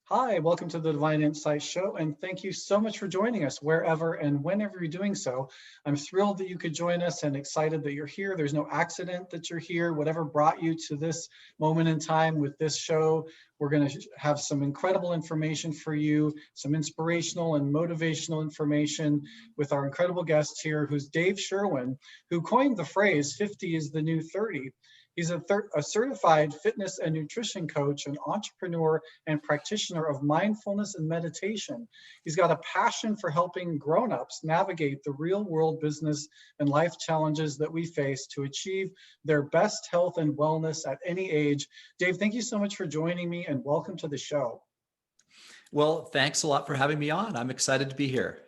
Hi, welcome to the Divine Insight Show, and thank you so much for joining us wherever and whenever you're doing so. I'm thrilled that you could join us and excited that you're here. There's no accident that you're here. Whatever brought you to this moment in time with this show, we're going to have some incredible information for you, some inspirational and motivational information with our incredible guest here, who's Dave Sherwin, who coined the phrase 50 is the new 30. He's a certified fitness and nutrition coach, an entrepreneur, and practitioner of mindfulness and meditation. He's got a passion for helping grownups navigate the real-world business and life challenges that we face to achieve their best health and wellness at any age. Dave, thank you so much for joining me, and welcome to the show. Well, thanks a lot for having me on. I'm excited to be here.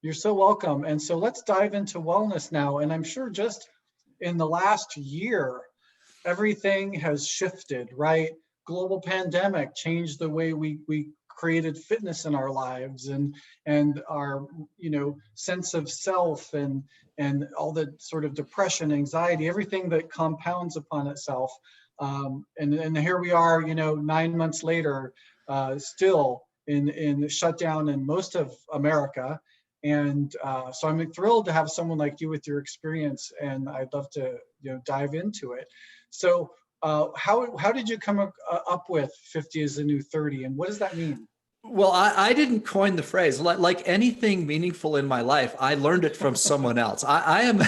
You're so welcome. And so let's dive into wellness now. And I'm sure just in the last year, everything has shifted, right? Global pandemic changed the way we created fitness in our lives and our sense of self and all the sort of depression, anxiety, everything that compounds upon itself. And here we are, 9 months later, still in shutdown in most of America. And so I'm thrilled to have someone like you with your experience, and I'd love to dive into it. So how did you come up with 50 is the new 30, and what does that mean? Well, I didn't coin the phrase. Like anything meaningful in my life, I learned it from someone else. I am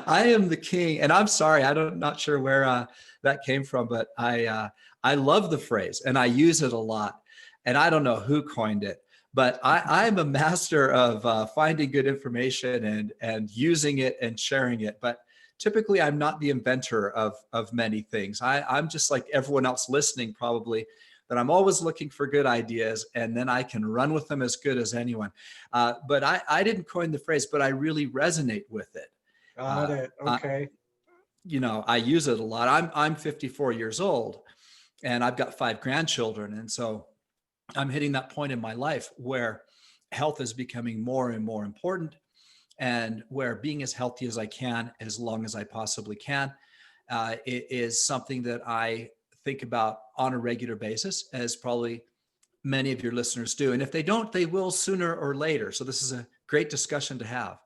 I am the king, and I'm sorry, I'm not sure where that came from, but I love the phrase and I use it a lot. And I don't know who coined it, but I'm a master of finding good information and using it and sharing it. But typically, I'm not the inventor of many things. I'm just like everyone else listening, probably, that I'm always looking for good ideas, and then I can run with them as good as anyone. But I didn't coin the phrase, but I really resonate with it. Got it. Okay. I use it a lot. I'm 54 years old, and I've got 5 grandchildren, and so I'm hitting that point in my life where health is becoming more and more important, and where being as healthy as I can, as long as I possibly can, it is something that I think about on a regular basis, as probably many of your listeners do. And if they don't, they will sooner or later. So this is a great discussion to have.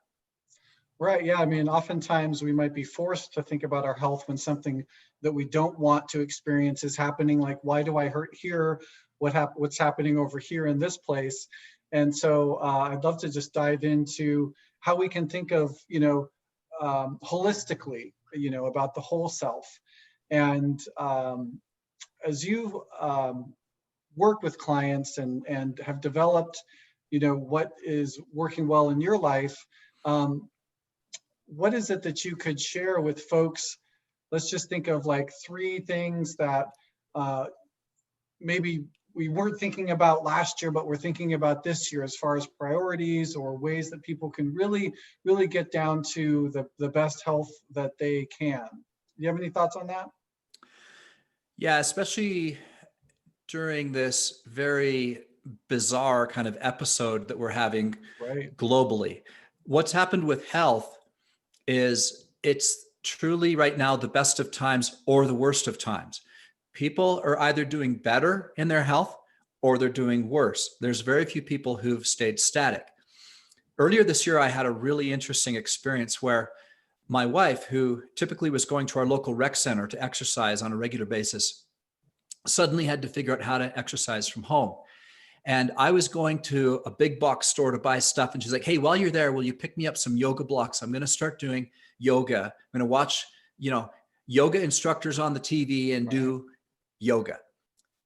Right. Yeah. I mean, oftentimes we might be forced to think about our health when something that we don't want to experience is happening. Like, why do I hurt here? What's happening over here in this place? And so I'd love to just dive into how we can think of, holistically, about the whole self. And as you work with clients and have developed, what is working well in your life, what is it that you could share with folks? Let's just think of like 3 things that maybe we weren't thinking about last year, but we're thinking about this year as far as priorities or ways that people can really, really get down to the best health that they can. Do you have any thoughts on that? Yeah, especially during this very bizarre kind of episode that we're having globally. What's happened with health is it's truly right now the best of times or the worst of times. People are either doing better in their health or they're doing worse. There's very few people who've stayed static. Earlier this year, I had a really interesting experience where my wife, who typically was going to our local rec center to exercise on a regular basis, suddenly had to figure out how to exercise from home. And I was going to a big box store to buy stuff. And she's like, hey, while you're there, will you pick me up some yoga blocks? I'm going to start doing yoga. I'm going to watch, yoga instructors on the TV and do yoga.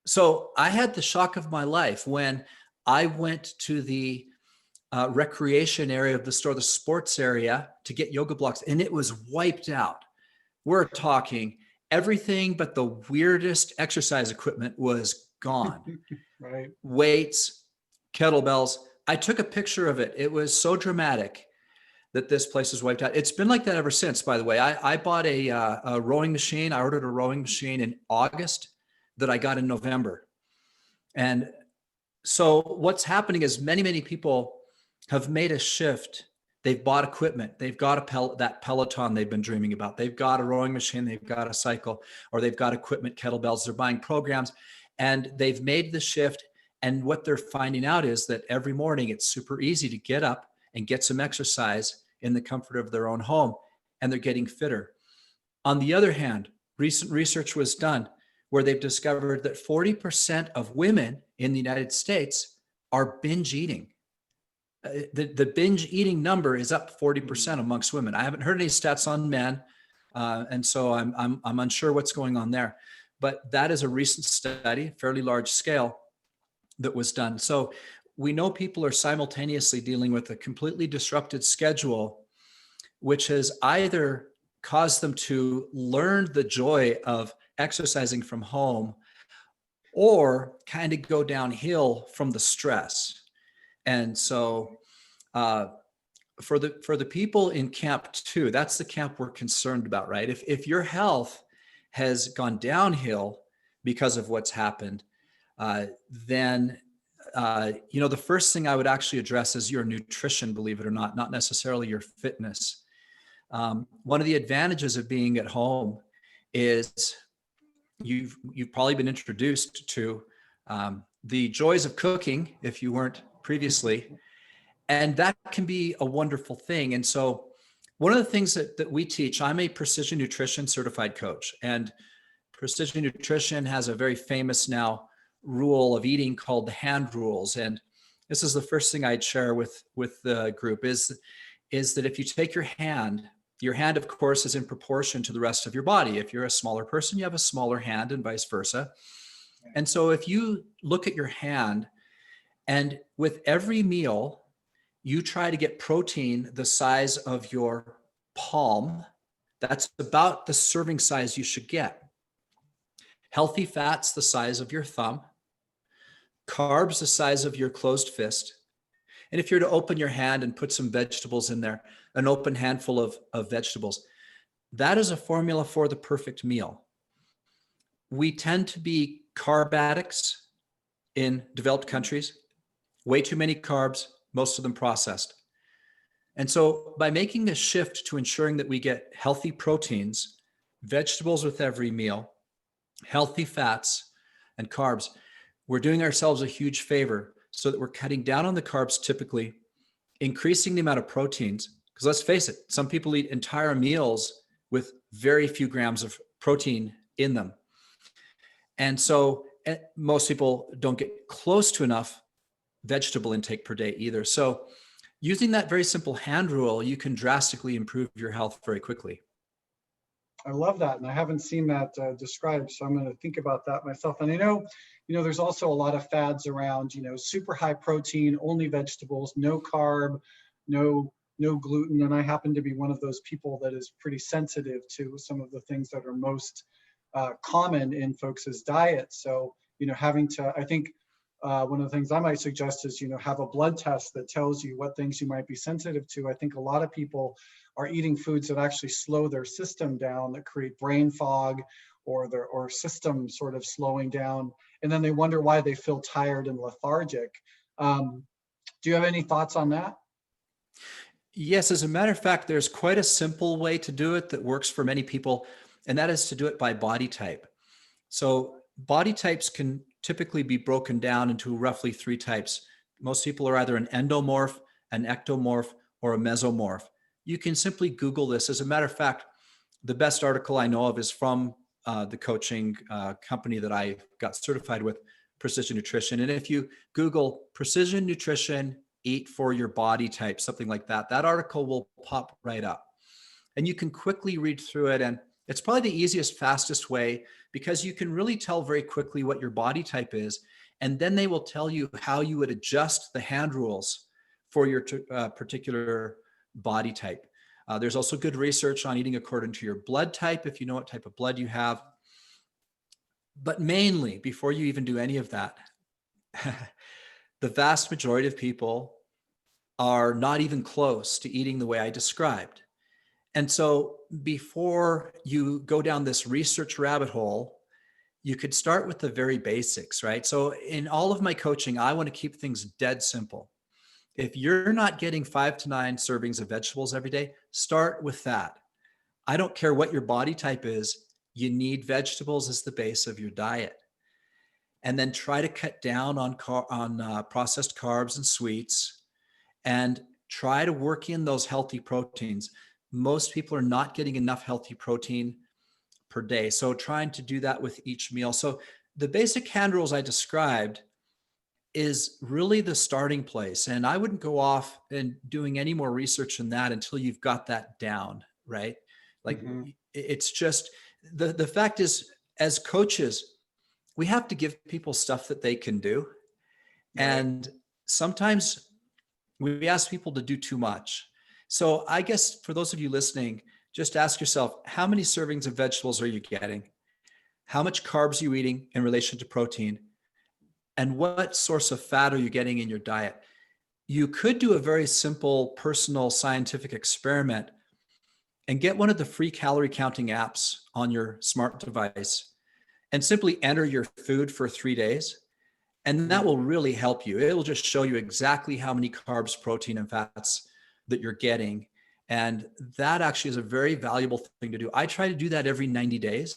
So I had the shock of my life when I went to the recreation area of the store, the sports area, to get yoga blocks, and it was wiped out. We're talking everything but the weirdest exercise equipment was gone. Right. Weights, kettlebells. I took a picture of it. It was so dramatic that this place was wiped out. It's been like that ever since, by the way. I bought a rowing machine. I ordered a rowing machine in August that I got in November. And so what's happening is many, many people have made a shift. They've bought equipment. They've got that Peloton they've been dreaming about. They've got a rowing machine. They've got a cycle, or they've got equipment, kettlebells. They're buying programs, and they've made the shift. And what they're finding out is that every morning it's super easy to get up and get some exercise in the comfort of their own home, and they're getting fitter. On the other hand, recent research was done where they've discovered that 40% of women in the United States are binge eating. The binge eating number is up 40% amongst women. I haven't heard any stats on men, and so I'm unsure what's going on there. But that is a recent study, fairly large scale, that was done. So we know people are simultaneously dealing with a completely disrupted schedule, which has either caused them to learn the joy of exercising from home, or kind of go downhill from the stress. And so for the people in camp 2, that's the camp we're concerned about, right? If your health has gone downhill because of what's happened, then the first thing I would actually address is your nutrition, believe it or not necessarily your fitness. One of the advantages of being at home is you've probably been introduced to the joys of cooking if you weren't previously, and that can be a wonderful thing. And so one of the things that we teach, I'm a precision nutrition certified coach, and precision nutrition has a very famous now rule of eating called the hand rules. And this is the first thing I'd share with the group is that if you take your hand, of course, is in proportion to the rest of your body. If you're a smaller person, you have a smaller hand, and vice versa. And so if you look at your hand, and with every meal, you try to get protein the size of your palm, that's about the serving size you should get. Healthy fats the size of your thumb, carbs the size of your closed fist. And if you're to open your hand and put some vegetables in there, an open handful of vegetables, that is a formula for the perfect meal. We tend to be carb addicts in developed countries, way too many carbs, most of them processed. And so by making this shift to ensuring that we get healthy proteins, vegetables with every meal, healthy fats and carbs, we're doing ourselves a huge favor so that we're cutting down on the carbs typically, increasing the amount of proteins. Because let's face it, some people eat entire meals with very few grams of protein in them. And so most people don't get close to enough vegetable intake per day either. So using that very simple hand rule, you can drastically improve your health very quickly. I love that. And I haven't seen that described, so I'm going to think about that myself. And I know, there's also a lot of fads around, super high protein, only vegetables, no carb, no gluten. And I happen to be one of those people that is pretty sensitive to some of the things that are most common in folks' diet. So, having to, I think one of the things I might suggest is, have a blood test that tells you what things you might be sensitive to. I think a lot of people are eating foods that actually slow their system down, that create brain fog or system sort of slowing down. And then they wonder why they feel tired and lethargic. Do you have any thoughts on that? Yes, as a matter of fact, there's quite a simple way to do it that works for many people, and that is to do it by body type. So body types can typically be broken down into roughly 3 types. Most people are either an endomorph, an ectomorph, or a mesomorph. You can simply Google this. As a matter of fact, the best article I know of is from the coaching company that I got certified with, Precision Nutrition. And if you Google Precision Nutrition, eat for your body type, something like that, that article will pop right up. And you can quickly read through it. And it's probably the easiest, fastest way, because you can really tell very quickly what your body type is. And then they will tell you how you would adjust the hand rules for your particular body type. There's also good research on eating according to your blood type, if you know what type of blood you have. But mainly, before you even do any of that, the vast majority of people are not even close to eating the way I described. And so before you go down this research rabbit hole, you could start with the very basics, right? So in all of my coaching, I want to keep things dead simple. If you're not getting 5 to 9 servings of vegetables every day, start with that. I don't care what your body type is, you need vegetables as the base of your diet. And then try to cut down on processed carbs and sweets, and try to work in those healthy proteins. Most people are not getting enough healthy protein per day. So trying to do that with each meal. So the basic hand rules I described is really the starting place. And I wouldn't go off and doing any more research than that until you've got that down, right? Like it's just, the fact is, as coaches, we have to give people stuff that they can do. Right. And sometimes we ask people to do too much. So I guess for those of you listening, just ask yourself, how many servings of vegetables are you getting? How much carbs are you eating in relation to protein? And what source of fat are you getting in your diet? You could do a very simple personal scientific experiment and get one of the free calorie counting apps on your smart device and simply enter your food for 3 days. And that will really help you. It will just show you exactly how many carbs, protein, and fats that you're getting. And that actually is a very valuable thing to do. I try to do that every 90 days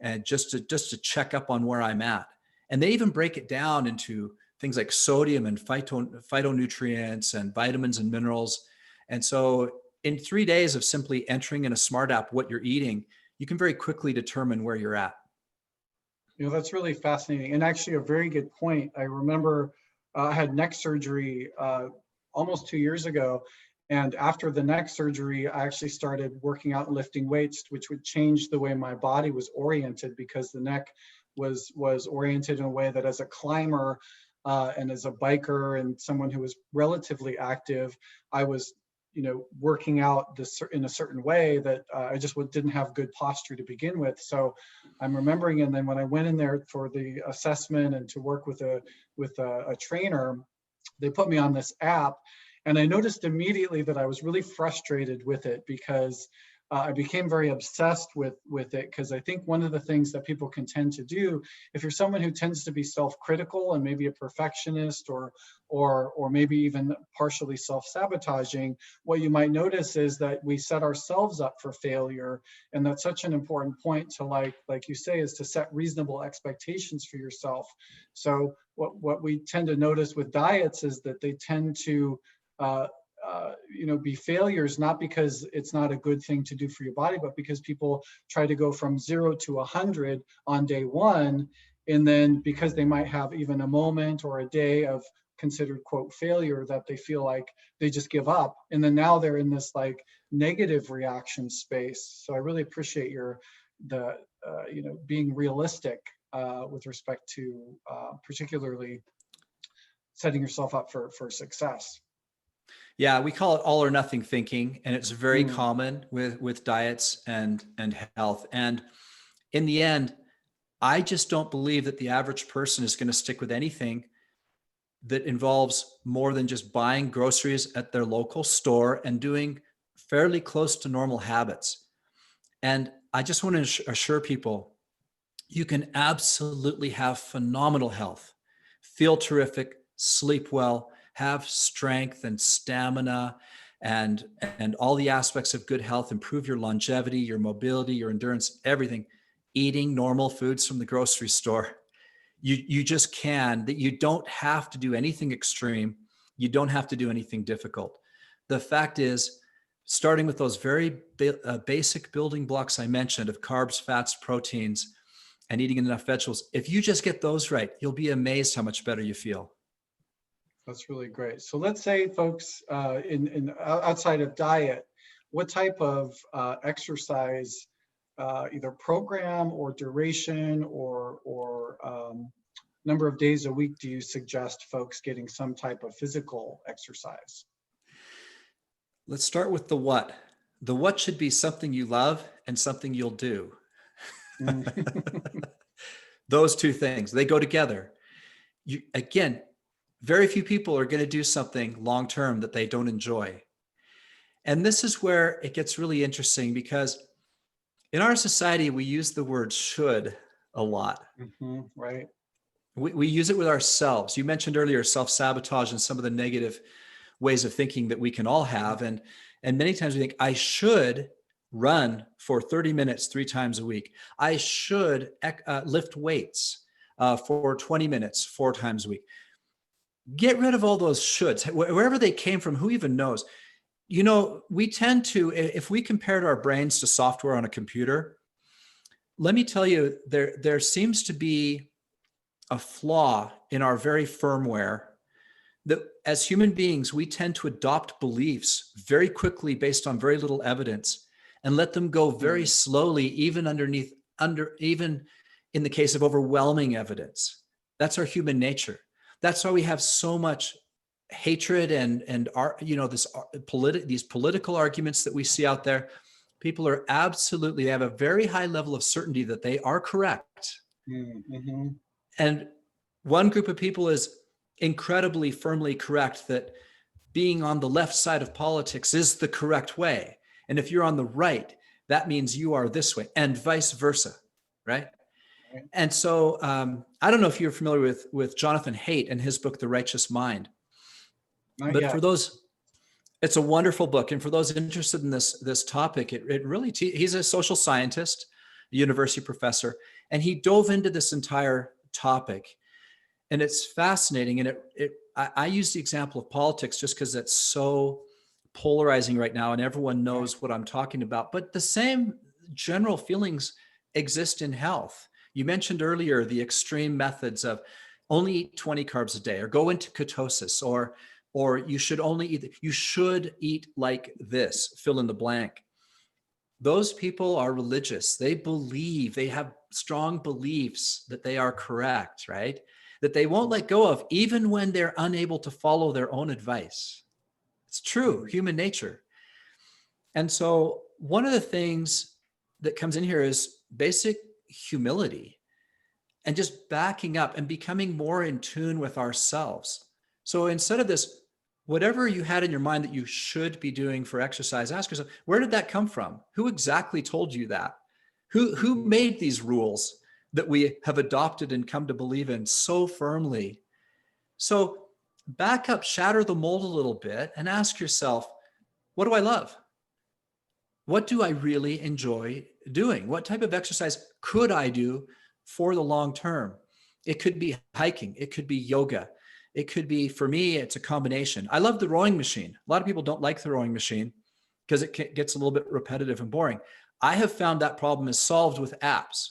and just to check up on where I'm at. And they even break it down into things like sodium and phytonutrients and vitamins and minerals. And so in 3 days of simply entering in a smart app what you're eating, you can very quickly determine where you're at. You know, that's really fascinating, and actually a very good point. I remember I had neck surgery almost 2 years ago, and after the neck surgery, I actually started working out and lifting weights, which would change the way my body was oriented, because the neck was oriented in a way that, as a climber and as a biker and someone who was relatively active, I was, you know, working out this in a certain way that I just didn't have good posture to begin with. So I'm remembering, and then when I went in there for the assessment and to work with a trainer, they put me on this app, and I noticed immediately that I was really frustrated with it, because I became very obsessed with it, because I think one of the things that people can tend to do, if you're someone who tends to be self-critical and maybe a perfectionist or maybe even partially self-sabotaging, what you might notice is that we set ourselves up for failure. And that's such an important point to, like you say, is to set reasonable expectations for yourself. So what we tend to notice with diets is that they tend to be failures, not because it's not a good thing to do for your body, but because people try to go from 0 to 100 on day one. And then because they might have even a moment or a day of considered quote failure, that they feel like they just give up. And then now they're in this like negative reaction space. So I really appreciate being realistic with respect to particularly setting yourself up for success. Yeah, we call it all or nothing thinking, and it's very common with diets and health. And in the end, I just don't believe that the average person is going to stick with anything that involves more than just buying groceries at their local store and doing fairly close to normal habits. And I just want to assure people, you can absolutely have phenomenal health, feel terrific, sleep well, have strength and stamina and all the aspects of good health, improve your longevity, your mobility, your endurance, everything, eating normal foods from the grocery store. You just can. That you don't have to do anything extreme. You don't have to do anything difficult. The fact is, starting with those very basic building blocks I mentioned of carbs, fats, proteins, and eating enough vegetables, if you just get those right, you'll be amazed how much better you feel. That's really great. So let's say, folks, in outside of diet, what type of exercise, either program or duration or number of days a week, do you suggest folks getting some type of physical exercise? Let's start with the what. The what should be something you love and something you'll do. Those two things, they go together. Again, very few people are going to do something long-term that they don't enjoy. And this is where it gets really interesting, because in our society, we use the word should a lot. Right. We use it with ourselves. You mentioned earlier self-sabotage and some of the negative ways of thinking that we can all have. And many times we think, I should run for 30 minutes 3 times a week. I should lift weights for 20 minutes 4 times a week. Get rid of all those shoulds, wherever they came from, who even knows? You know, we tend to, if we compared our brains to software on a computer, let me tell you, there seems to be a flaw in our very firmware that as human beings, we tend to adopt beliefs very quickly based on very little evidence and let them go very slowly, even even in the case of overwhelming evidence. That's our human nature. That's why we have so much hatred and these political arguments that we see out there. People are they have a very high level of certainty that they are correct. Mm-hmm. And one group of people is incredibly firmly correct that being on the left side of politics is the correct way. And if you're on the right, that means you are this way, and vice versa, right? And so I don't know if you're familiar with Jonathan Haidt and his book, The Righteous Mind. But for those, it's a wonderful book. And for those interested in this topic, it really, he's a social scientist, a university professor, and he dove into this entire topic. And it's fascinating. And I use the example of politics just because it's so polarizing right now and everyone knows what I'm talking about. But the same general feelings exist in health. You mentioned earlier the extreme methods of only eat 20 carbs a day or go into ketosis, or you should eat like this, fill in the blank. Those people are religious. They have strong beliefs that they are correct, right? That they won't let go of, even when they're unable to follow their own advice. It's true, human nature. And so one of the things that comes in here is basic humility and just backing up and becoming more in tune with ourselves. So instead of this, whatever you had in your mind that you should be doing for exercise, ask yourself, where did that come from? Who exactly told you that? Who made these rules that we have adopted and come to believe in so firmly? So back up, shatter the mold a little bit and ask yourself, what do I love? What do I really enjoy doing? What type of exercise could I do for the long term? It could be hiking. It could be yoga. It could be, for me, it's a combination. I love the rowing machine. A lot of people don't like the rowing machine because it gets a little bit repetitive and boring. I have found that problem is solved with apps.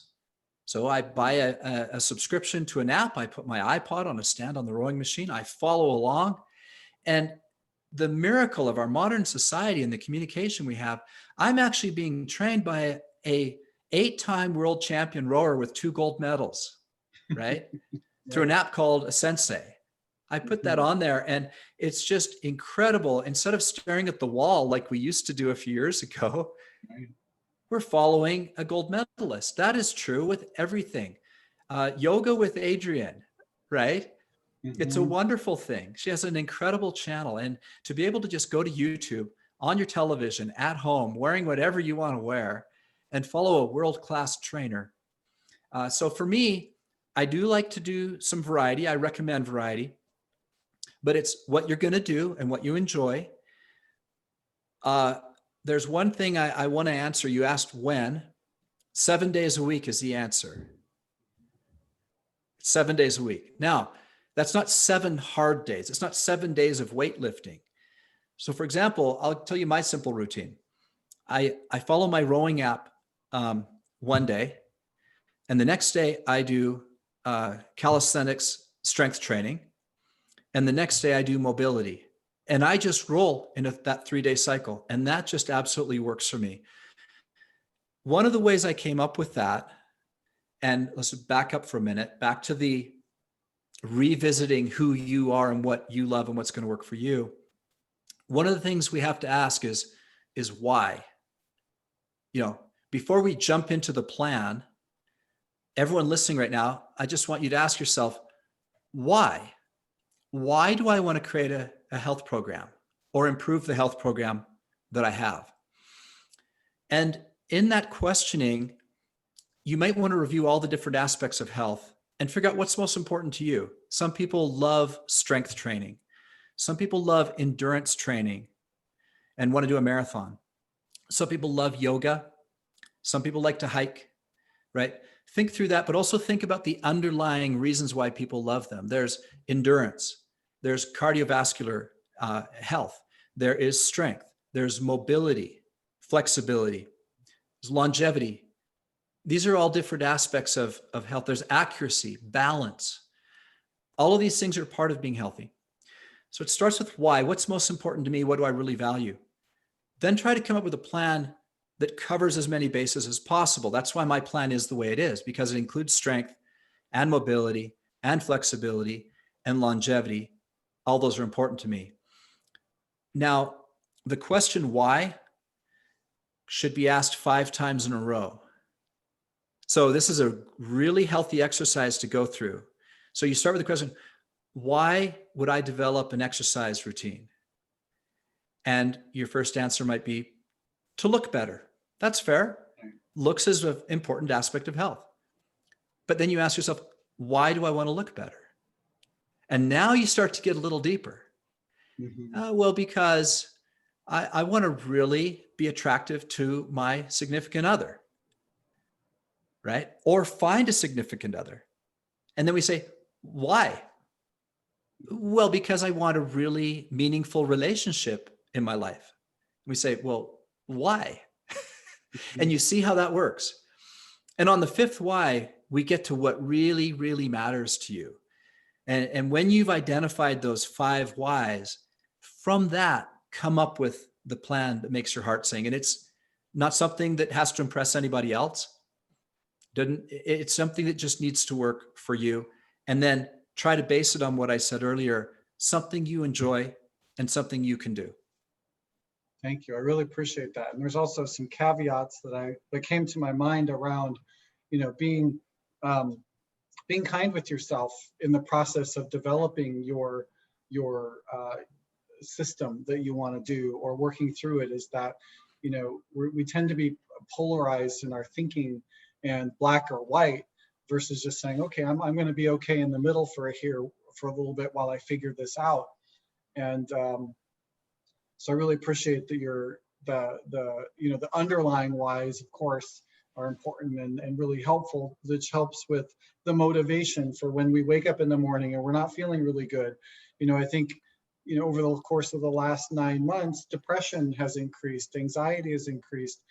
So I buy a subscription to an app. I put my iPod on a stand on the rowing machine. I follow along. And the miracle of our modern society and the communication we have, I'm actually being trained by a 8-time world champion rower with 2 gold medals, right? Through an app called a Sensei. I put that on there and it's just incredible. Instead of staring at the wall like we used to do a few years ago, we're following a gold medalist. That is true with everything. Yoga with Adrienne, right? It's a wonderful thing. She has an incredible channel. And to be able to just go to YouTube on your television at home, wearing whatever you want to wear and follow a world-class trainer. So for me, I do like to do some variety. I recommend variety, but it's what you're going to do and what you enjoy. There's one thing I want to answer. You asked when. 7 days a week is the answer. 7 days a week. Now, that's not 7 hard days. It's not 7 days of weightlifting. So for example, I'll tell you my simple routine. I follow my rowing app one day, and the next day I do calisthenics strength training, and the next day I do mobility. And I just roll in that 3-day cycle. And that just absolutely works for me. One of the ways I came up with that, and let's back up for a minute, back to the revisiting who you are and what you love and what's going to work for you. One of the things we have to ask is why? Before we jump into the plan, everyone listening right now, I just want you to ask yourself, why? Why do I want to create a health program or improve the health program that I have? And in that questioning, you might want to review all the different aspects of health and figure out what's most important to you. Some people love strength training. Some people love endurance training and want to do a marathon. Some people love yoga. Some people like to hike, right? Think through that, but also think about the underlying reasons why people love them. There's endurance, there's cardiovascular health, there is strength, there's mobility, flexibility, there's longevity. These are all different aspects of health. There's accuracy, balance. All of these things are part of being healthy. So it starts with why. What's most important to me? What do I really value? Then try to come up with a plan that covers as many bases as possible. That's why my plan is the way it is, because it includes strength and mobility and flexibility and longevity. All those are important to me. Now, the question why should be asked 5 times in a row. So this is a really healthy exercise to go through. So you start with the question, why would I develop an exercise routine? And your first answer might be to look better. That's fair. Looks is an important aspect of health. But then you ask yourself, why do I want to look better? And now you start to get a little deeper. Well, because I want to really be attractive to my significant other, right? Or find a significant other. And then we say, why? Well, because I want a really meaningful relationship in my life. We say, well, why? And you see how that works. And on the 5th why, we get to what really, really matters to you. And when you've identified those 5 whys, from that, come up with the plan that makes your heart sing. And it's not something that has to impress anybody else. It's something that just needs to work for you. And then try to base it on what I said earlier, something you enjoy and something you can do. Thank you. I really appreciate that. And there's also some caveats that came to my mind around, being kind with yourself in the process of developing your system that you want to do or working through it. Is that, we tend to be polarized in our thinking and black or white versus just saying, okay, I'm going to be okay in the middle for a little bit while I figure this out. And so I really appreciate that the underlying whys, of course, are important and really helpful, which helps with the motivation for when we wake up in the morning and we're not feeling really good. I think, over the course of the last 9 months, depression has increased, anxiety has increased,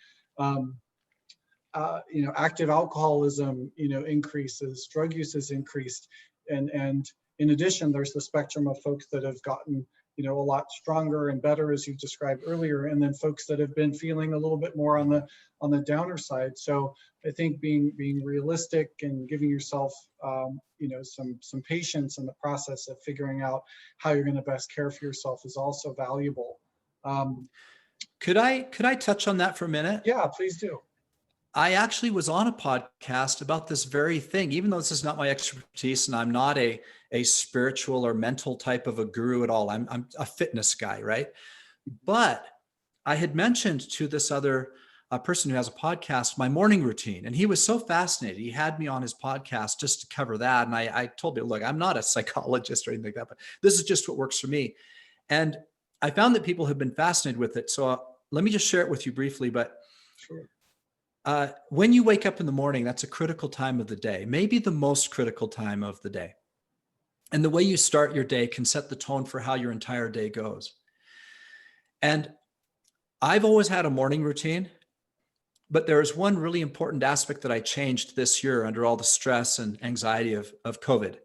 active alcoholism, increases, drug use has increased. And in addition, there's the spectrum of folks that have gotten, a lot stronger and better, as you described earlier, and then folks that have been feeling a little bit more on the downer side. So I think being realistic and giving yourself, some patience in the process of figuring out how you're going to best care for yourself is also valuable. Could I touch on that for a minute? Yeah, please do. I actually was on a podcast about this very thing, even though this is not my expertise and I'm not a spiritual or mental type of a guru at all. I'm a fitness guy, right? But I had mentioned to this other person who has a podcast, my morning routine. And he was so fascinated. He had me on his podcast just to cover that. And I told him, look, I'm not a psychologist or anything like that, but this is just what works for me. And I found that people have been fascinated with it. So let me just share it with you briefly. But sure. When you wake up in the morning, that's a critical time of the day, maybe the most critical time of the day. And the way you start your day can set the tone for how your entire day goes. And I've always had a morning routine, but there is one really important aspect that I changed this year under all the stress and anxiety of COVID.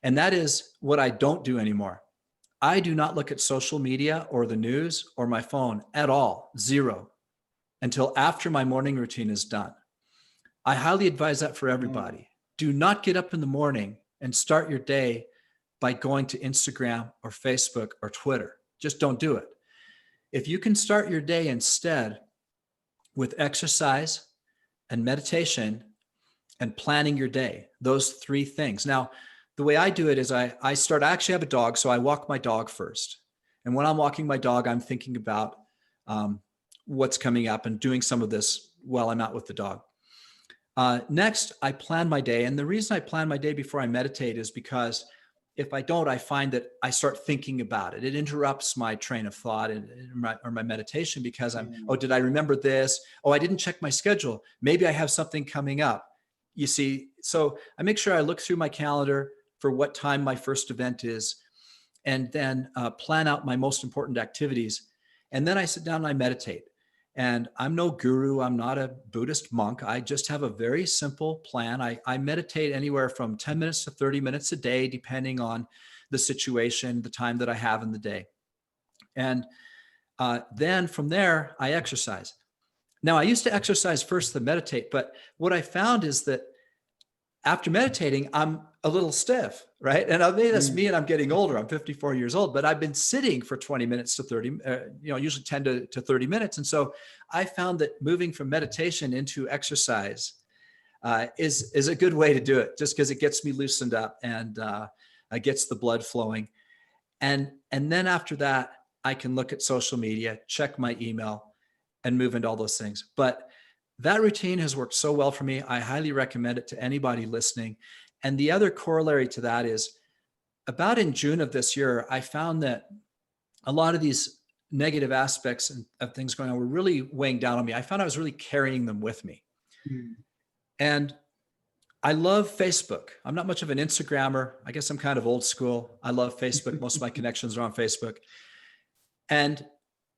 And that is what I don't do anymore. I do not look at social media or the news or my phone at all, 0. Until after my morning routine is done. I highly advise that for everybody. Do not get up in the morning and start your day by going to Instagram or Facebook or Twitter. Just don't do it. If you can start your day instead with exercise and meditation and planning your day, those 3 things. Now, the way I do it is I actually have a dog, so I walk my dog first. And when I'm walking my dog, I'm thinking about what's coming up and doing some of this while I'm out with the dog. Next, I plan my day. And the reason I plan my day before I meditate is because if I don't, I find that I start thinking about it. It interrupts my train of thought or my meditation because oh, did I remember this? Oh, I didn't check my schedule. Maybe I have something coming up. You see, so I make sure I look through my calendar for what time my first event is, and then plan out my most important activities. And then I sit down and I meditate. And I'm no guru. I'm not a Buddhist monk. I just have a very simple plan. I meditate anywhere from 10 minutes to 30 minutes a day, depending on the situation, the time that I have in the day. And then from there, I exercise. Now, I used to exercise first, then meditate. But what I found is that after meditating, I'm a little stiff, right? And maybe that's me, and I'm getting older. I'm 54 years old, but I've been sitting for 20 minutes to 30, usually 10 to 30 minutes. And so I found that moving from meditation into exercise is a good way to do it, just because it gets me loosened up and gets the blood flowing. And then after that, I can look at social media, check my email, and move into all those things. But that routine has worked so well for me. I highly recommend it to anybody listening. And the other corollary to that is about in June of this year, I found that a lot of these negative aspects of things going on were really weighing down on me. I found I was really carrying them with me. And I love Facebook. I'm not much of an Instagrammer. I guess I'm kind of old school. I love Facebook. Most of my connections are on Facebook. And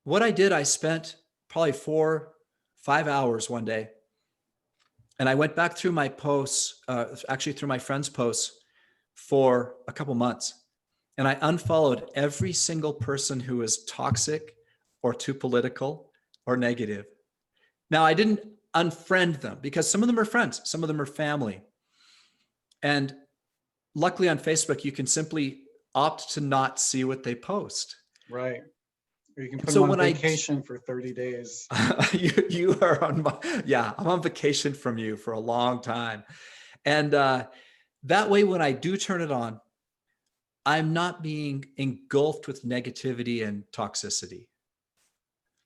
what I did, I spent probably 4-5 hours one day. And I went back through my posts, actually through my friends' posts for a couple months. And I unfollowed every single person who was toxic or too political or negative. Now, I didn't unfriend them because some of them are friends, some of them are family. And luckily on Facebook, you can simply opt to not see what they post. Right. Or you can put them on vacation for 30 days. You are I'm on vacation from you for a long time. And that way, when I do turn it on, I'm not being engulfed with negativity and toxicity.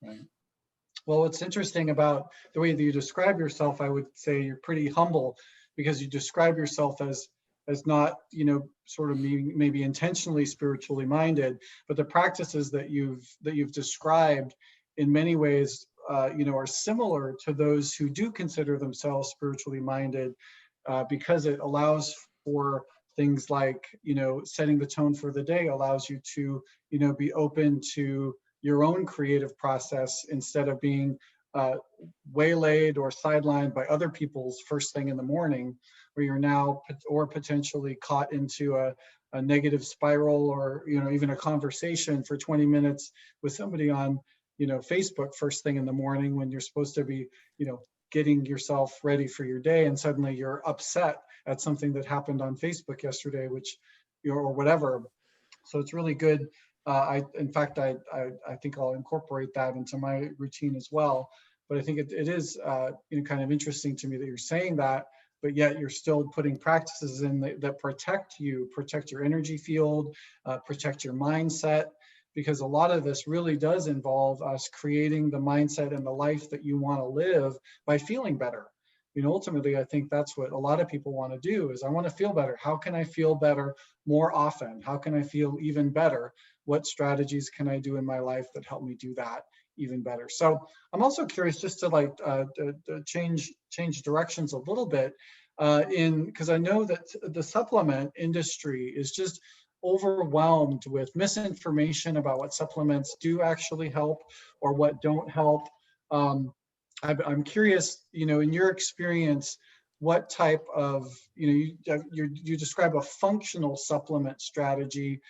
Right. Well, what's interesting about the way that you describe yourself, I would say you're pretty humble, because you describe yourself as not, sort of maybe intentionally spiritually minded, but the practices that you've described in many ways, are similar to those who do consider themselves spiritually minded, because it allows for things like, setting the tone for the day allows you to, be open to your own creative process instead of being waylaid or sidelined by other people's first thing in the morning, where you're now or potentially caught into a negative spiral, or even a conversation for 20 minutes with somebody on Facebook first thing in the morning, when you're supposed to be getting yourself ready for your day, and suddenly you're upset at something that happened on Facebook yesterday, which or whatever. So it's really good. In fact, I think I'll incorporate that into my routine as well. But I think it is kind of interesting to me that you're saying that, but yet you're still putting practices in that protect your energy field, protect your mindset, because a lot of this really does involve us creating the mindset and the life that you want to live by feeling better. Ultimately, I think that's what a lot of people want to do is, I want to feel better. How can I feel better more often? How can I feel even better? What strategies can I do in my life that help me do that even better? So I'm also curious, just to change directions a little bit, because I know that the supplement industry is just overwhelmed with misinformation about what supplements do actually help or what don't help. I'm curious, in your experience, what type of, you describe a functional supplement strategy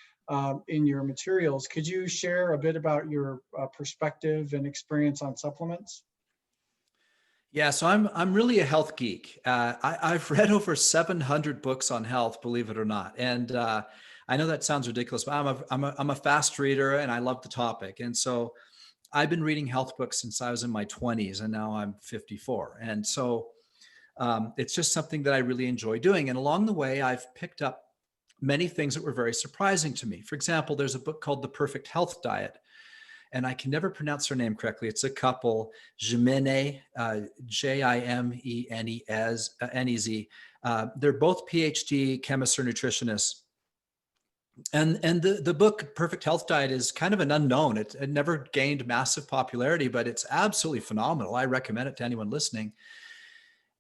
in your materials. Could you share a bit about your perspective and experience on supplements? Yeah, so I'm really a health geek. I've read over 700 books on health, believe it or not. And I know that sounds ridiculous, but I'm a fast reader and I love the topic. And so I've been reading health books since I was in my 20s, and now I'm 54. And so it's just something that I really enjoy doing. And along the way, I've picked up many things that were very surprising to me. For example, there's a book called The Perfect Health Diet. and I can never pronounce her name correctly. It's a couple, Jimene, Jimenez. They're both PhD chemists or nutritionists. And the book Perfect Health Diet is kind of an unknown. It never gained massive popularity, but it's absolutely phenomenal. I recommend it to anyone listening.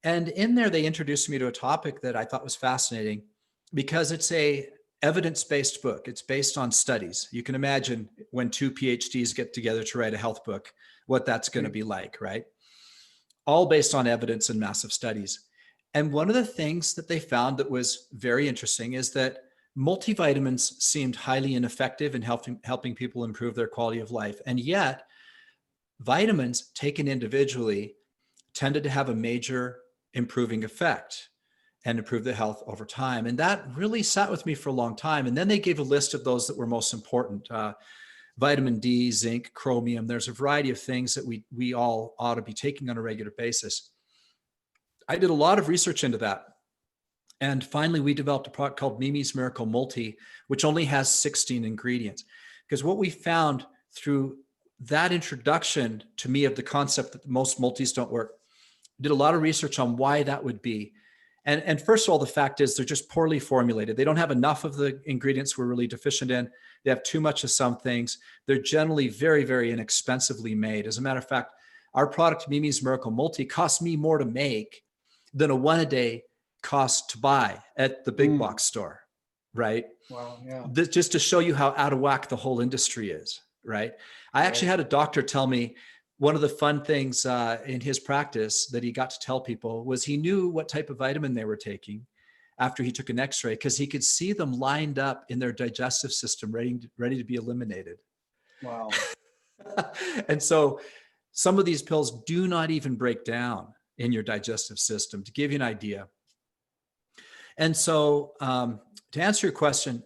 And in there, they introduced me to a topic that I thought was fascinating because it's a evidence-based book. It's based on studies. You can imagine when two PhDs get together to write a health book, what that's going to be like, right? All based on evidence and massive studies. And one of the things that they found that was very interesting is that multivitamins seemed highly ineffective in helping people improve their quality of life. And yet, vitamins taken individually tended to have a major improving effect and improve the health over time. And that really sat with me for a long time. And then they gave a list of those that were most important. Vitamin D, zinc, chromium. There's a variety of things that we all ought to be taking on a regular basis. I did a lot of research into that. And finally, we developed a product called Mimi's Miracle Multi, which only has 16 ingredients. Because what we found through that introduction to me of the concept that most multis don't work, did a lot of research on why that would be. And first of all, the fact is they're just poorly formulated. They don't have enough of the ingredients we're really deficient in. They have too much of some things. They're generally very, very inexpensively made. As a matter of fact, our product, Mimi's Miracle Multi, costs me more to make than a one-a-day cost to buy at the big box store, right? Wow, yeah. Just to show you how out of whack the whole industry is, right? I actually had a doctor tell me one of the fun things in his practice that he got to tell people was he knew what type of vitamin they were taking after he took an x-ray because he could see them lined up in their digestive system ready to be eliminated. Wow. And so some of these pills do not even break down in your digestive system, to give you an idea. And so to answer your question,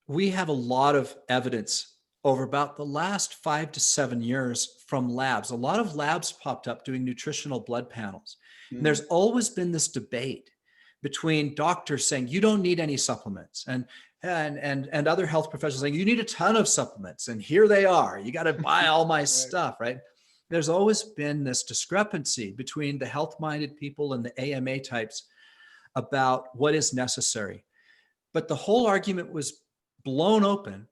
we have a lot of evidence over about the last 5 to 7 years from labs. A lot of labs popped up doing nutritional blood panels. And there's always been this debate between doctors saying, you don't need any supplements, and other health professionals saying, you need a ton of supplements. And here they are. You got to buy all my stuff, right? There's always been this discrepancy between the health-minded people and the AMA types about what is necessary. But the whole argument was blown open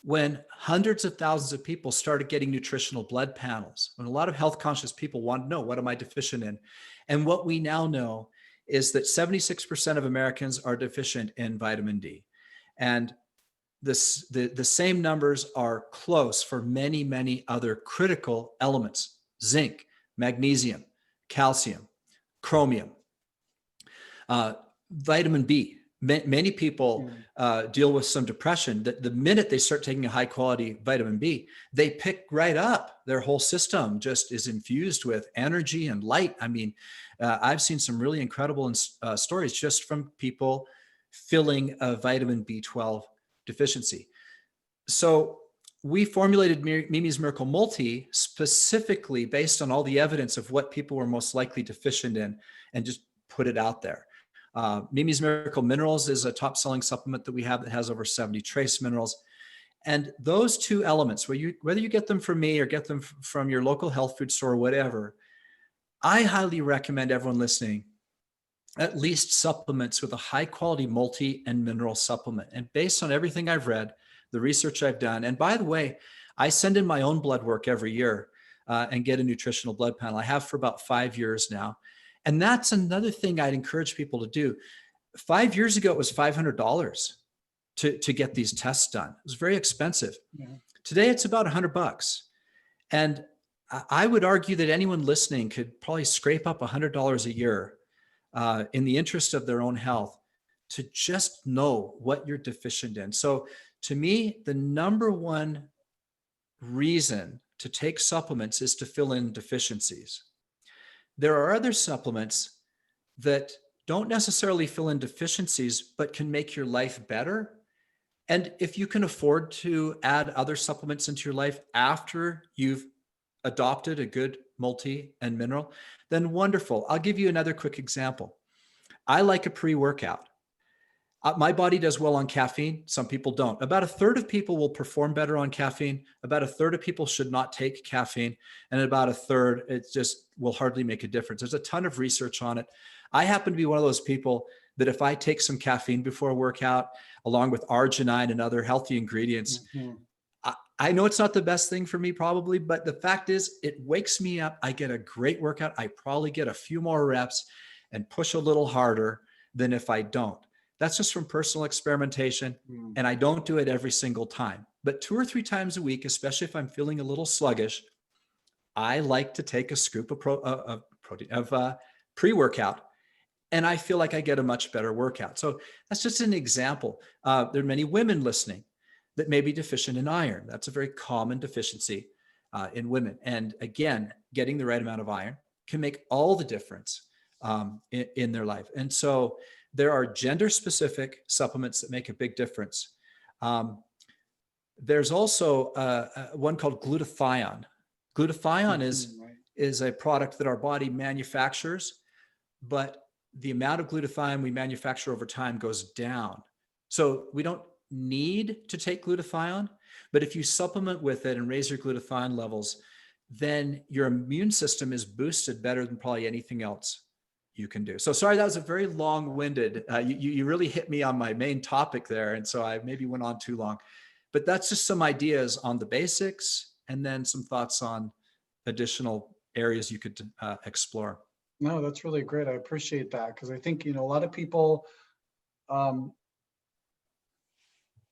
when hundreds of thousands of people started getting nutritional blood panels, when a lot of health conscious people want to know, what am I deficient in? And what we now know is that 76% of Americans are deficient in vitamin D. And the same numbers are close for many, many other critical elements: zinc, magnesium, calcium, chromium, vitamin B. Many people deal with some depression. The minute they start taking a high quality vitamin B, they pick right up. Their whole system just is infused with energy and light. I mean, I've seen some really incredible stories just from people filling a vitamin B12 deficiency. So we formulated Mimi's Miracle Multi specifically based on all the evidence of what people were most likely deficient in and just put it out there. Mimi's Miracle Minerals is a top-selling supplement that we have that has over 70 trace minerals. And those two elements, whether you get them from me or get them from your local health food store or whatever, I highly recommend everyone listening at least supplements with a high-quality multi and mineral supplement. And based on everything I've read, the research I've done, and by the way, I send in my own blood work every year and get a nutritional blood panel. I have for about 5 years now. And that's another thing I'd encourage people to do. 5 years ago, it was $500 to get these tests done. It was very expensive. Yeah. Today, it's about $100. And I would argue that anyone listening could probably scrape up $100 a year in the interest of their own health to just know what you're deficient in. So to me, the number one reason to take supplements is to fill in deficiencies. There are other supplements that don't necessarily fill in deficiencies, but can make your life better. And if you can afford to add other supplements into your life after you've adopted a good multi and mineral, then wonderful. I'll give you another quick example. I like a pre-workout. My body does well on caffeine. Some people don't. About a third of people will perform better on caffeine. About a third of people should not take caffeine. And about a third, it just will hardly make a difference. There's a ton of research on it. I happen to be one of those people that if I take some caffeine before a workout, along with arginine and other healthy ingredients, I know it's not the best thing for me probably, but the fact is it wakes me up. I get a great workout. I probably get a few more reps and push a little harder than if I don't. That's just from personal experimentation. And I don't do it every single time, but 2 or 3 times a week, especially if I'm feeling a little sluggish, I like to take a scoop of pre-workout, and I feel like I get a much better workout. So that's just an example. There are many women listening that may be deficient in iron. That's a very common deficiency in women. And again, getting the right amount of iron can make all the difference in their life. And so there are gender-specific supplements that make a big difference. There's also one called glutathione. Glutathione is a product that our body manufactures, but the amount of glutathione we manufacture over time goes down. So we don't need to take glutathione, but if you supplement with it and raise your glutathione levels, then your immune system is boosted better than probably anything else you can do. So sorry, that was a very long-winded, you really hit me on my main topic there. And so I maybe went on too long, but that's just some ideas on the basics and then some thoughts on additional areas you could explore. No, that's really great. I appreciate that, because I think, a lot of people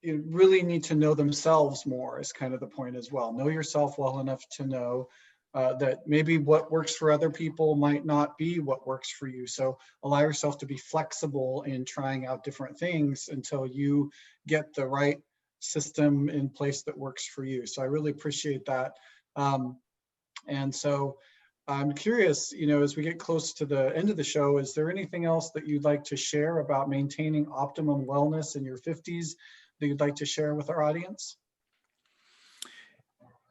you really need to know themselves more is kind of the point as well. Know yourself well enough to know that maybe what works for other people might not be what works for you. So allow yourself to be flexible in trying out different things until you get the right system in place that works for you. So I really appreciate that. And so I'm curious, as we get close to the end of the show, is there anything else that you'd like to share about maintaining optimum wellness in your 50s that you'd like to share with our audience?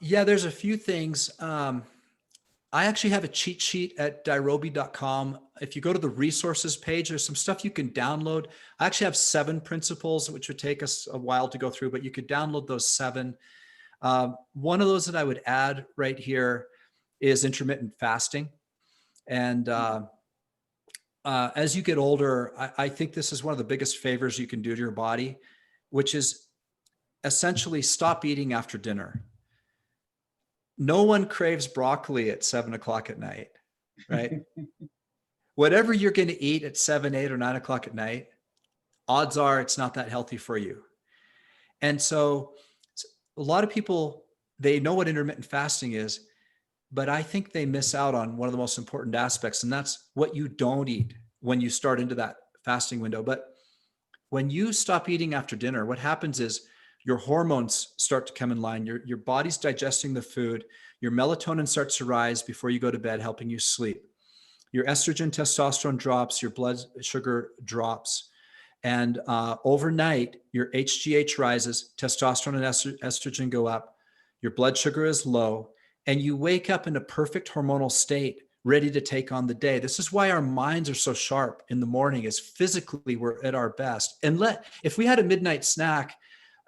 Yeah, there's a few things. I actually have a cheat sheet at dirobi.com. If you go to the resources page, there's some stuff you can download. I actually have 7 principles, which would take us a while to go through, but you could download those 7. One of those that I would add right here is intermittent fasting. And as you get older, I think this is one of the biggest favors you can do to your body, which is essentially stop eating after dinner. No one craves broccoli at 7 o'clock at night, right? Whatever you're going to eat at 7, 8, or 9 o'clock at night, odds are it's not that healthy for you. And so a lot of people, they know what intermittent fasting is, but I think they miss out on one of the most important aspects, and that's what you don't eat when you start into that fasting window. But when you stop eating after dinner, what happens is your hormones start to come in line. Your body's digesting the food. Your melatonin starts to rise before you go to bed, helping you sleep. Your estrogen, testosterone drops, your blood sugar drops. And overnight, your HGH rises, testosterone and estrogen go up, your blood sugar is low, and you wake up in a perfect hormonal state, ready to take on the day. This is why our minds are so sharp in the morning, is physically we're at our best. And if we had a midnight snack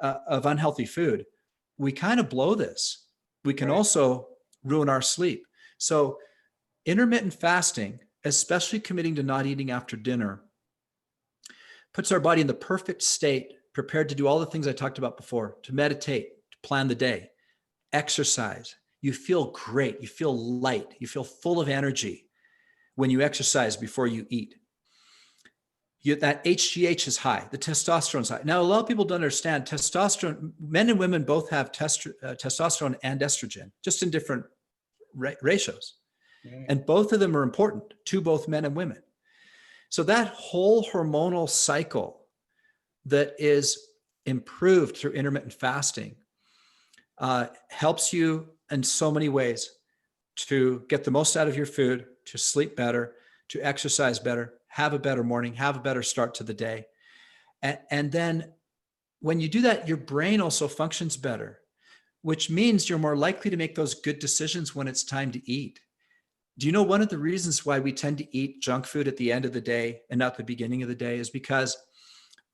of unhealthy food, we kind of blow this. We can also ruin our sleep. So intermittent fasting, especially committing to not eating after dinner, puts our body in the perfect state, prepared to do all the things I talked about before, to meditate, to plan the day, exercise. You feel great. You feel light. You feel full of energy when you exercise before you eat. That HGH is high. The testosterone is high. Now, a lot of people don't understand testosterone. Men and women both have testosterone and estrogen, just in different ratios. And both of them are important to both men and women. So that whole hormonal cycle that is improved through intermittent fasting helps you in so many ways to get the most out of your food, to sleep better, to exercise better, have a better morning, have a better start to the day. And then when you do that, your brain also functions better, which means you're more likely to make those good decisions when it's time to eat. Do you know one of the reasons why we tend to eat junk food at the end of the day and not the beginning of the day is because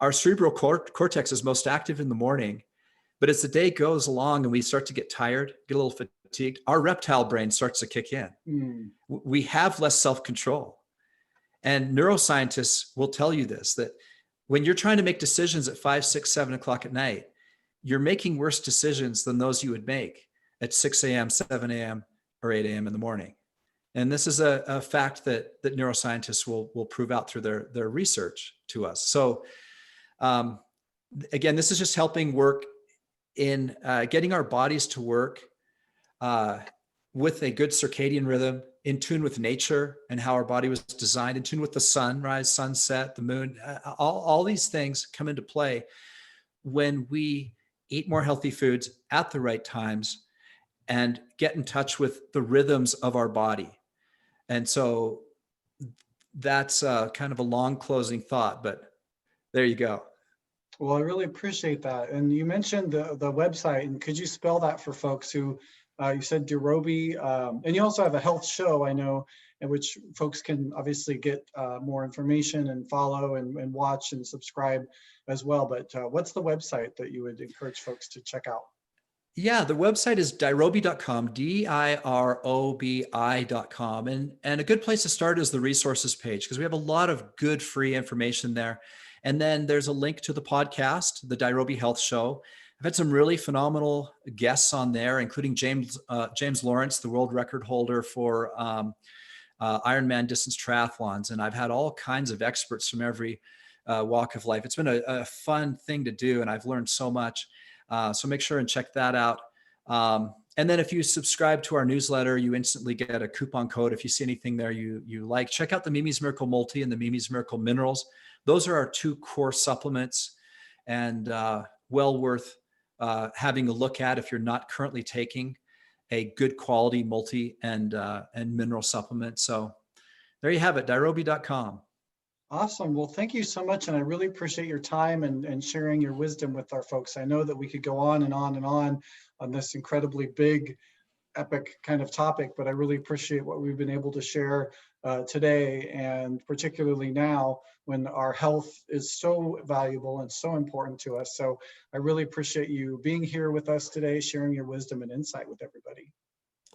our cerebral cortex is most active in the morning, but as the day goes along and we start to get tired, get a little fatigued, our reptile brain starts to kick in. Mm. We have less self-control. And neuroscientists will tell you this, that when you're trying to make decisions at 5, 6, 7 o'clock at night, you're making worse decisions than those you would make at 6 a.m., 7 a.m., or 8 a.m. in the morning. And this is a fact that neuroscientists will prove out through their research to us. So again, this is just helping work in getting our bodies to work with a good circadian rhythm, in tune with nature and how our body was designed, in tune with the sunrise, sunset, the moon. All these things come into play when we eat more healthy foods at the right times and get in touch with the rhythms of our body. And so that's kind of a long closing thought, but there you go. Well, I really appreciate that. And you mentioned the website, and could you spell that for folks who, you said Dirobi, and you also have a health show, I know, in which folks can obviously get more information and follow and watch and subscribe as well. But what's the website that you would encourage folks to check out? Yeah, the website is dirobi.com, dirobi.com. And a good place to start is the resources page, because we have a lot of good free information there. And then there's a link to the podcast, the Dirobi Health Show. I've had some really phenomenal guests on there, including James Lawrence, the world record holder for Ironman distance triathlons. And I've had all kinds of experts from every walk of life. It's been a fun thing to do, and I've learned so much. So make sure and check that out. And then if you subscribe to our newsletter, you instantly get a coupon code. If you see anything there you like, check out the Mimi's Miracle Multi and the Mimi's Miracle Minerals. Those are our 2 core supplements, and well worth having a look at if you're not currently taking a good quality multi and mineral supplement. So there you have it, dirobi.com. Awesome. Well, thank you so much. And I really appreciate your time and sharing your wisdom with our folks. I know that we could go on and on and on this incredibly big, epic kind of topic, but I really appreciate what we've been able to share today, and particularly now when our health is so valuable and so important to us. So I really appreciate you being here with us today, sharing your wisdom and insight with everybody.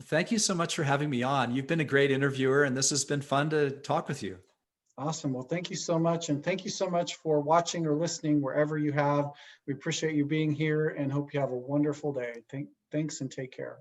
Thank you so much for having me on. You've been a great interviewer, and this has been fun to talk with you. Awesome. Well, thank you so much. And thank you so much for watching or listening wherever you have. We appreciate you being here and hope you have a wonderful day. Thanks and take care.